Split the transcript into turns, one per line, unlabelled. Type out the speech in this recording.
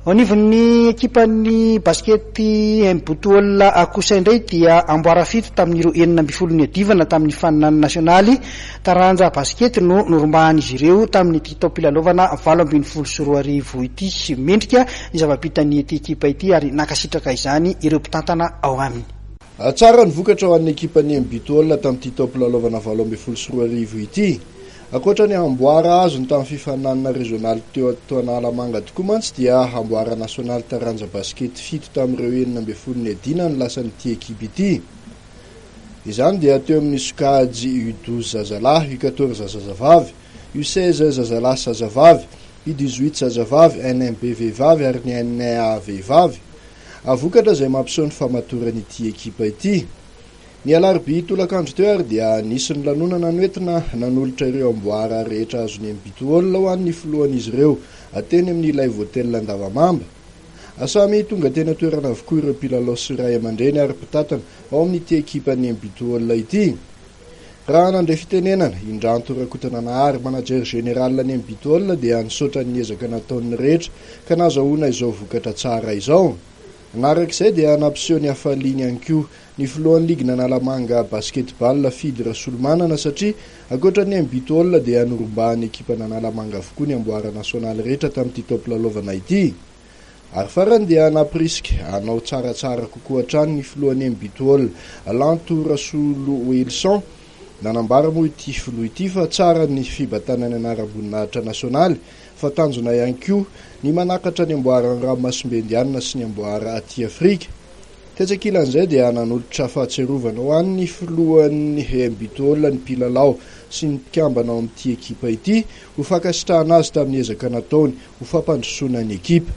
Anivon'ny ekipan'ny baskety Mbotola kosa indray dia amboara fito tamin'ireo 12 adivana tamin'ny faninany nasionaly taranja baskety no norombahan'izy ireo tamin'ny titao-pilalovana 7-12 ity mendrika ny zava-pitan'ny ity ekipa ity ary nakasitraka izany ireo mpitantana ao aminy.
Tsara ny vokatra ho an'ny ekipan'ny Mbotola tamin'ny titao-pilalovana 7-12 ity. Akoatra ny amboara azony tamin'ny fifananana regionaly teo Toanalamanga tokoa mantsy dia amboara nasionaly taranja baskety fito tamin'ireo 12 adina ny lasan'ity ekipa ity. Izany dia teo amin'ny sokajy U12 zazalahy, U14 zazavavy, U16 zazalahy zazavavy, U18 zazavavy, NMB vehivavy ary ny NA vehivavy. Avokatra izay mampiseho ny famatoran'ity ekipa ity. Ny alarobia tolakandro teo ary dia nisy ny lanonana noentina nanolotra ireo amboara rehetra azony Mbotola ho an'ny filohan'izy ireo ateny amin'ny ilay votel Andavamamba. Samy tonga tena toerana avokoa ireo mpilalao sy ray aman-dreny ary mpitantana ao amin'ity ekipan'ny Mbotola ity. Raha nandray fitenenana Indranto Rakotana Nahary manajer general ny Mbotola dia nisaotra ny ezaka nataon'ny rehetra ka nahazoana izao vokatra tsara izao. Narak'izay dia nampiseho ny hafaliany ihany koa ny filohan'ny ligna Analamanga basketball Fidy Rasolomanana satria ankoatra ny Mbotola dia norombahan'ny ekipana Analamanga avokoa ny amboara nasionaly rehetra tamin'ity tao-pilalovana ity. Ary farany dia napriska hanao tsaratsara kokoa hatrany ny filohan'ny Mbotola Lanto Rasolo Wilson nanambara moa ity filoha ity fa tsara ny fibatanany anaram-boninahitra nasionaly fa tanjona ihany koa ny manakatra ny amboara Ranomasimbendianina sy ny amboara aty Afrika. Tetsakilan'izay dia nanolotra fahatserovana ho an'ny filohan'ny Mbotola ny mpilalao sy ny mpikambana ao amin'ity ekipa ity ho fankasitrahana azy tamin'ny ezaka nataony ho fampandrosoana ny ekipa.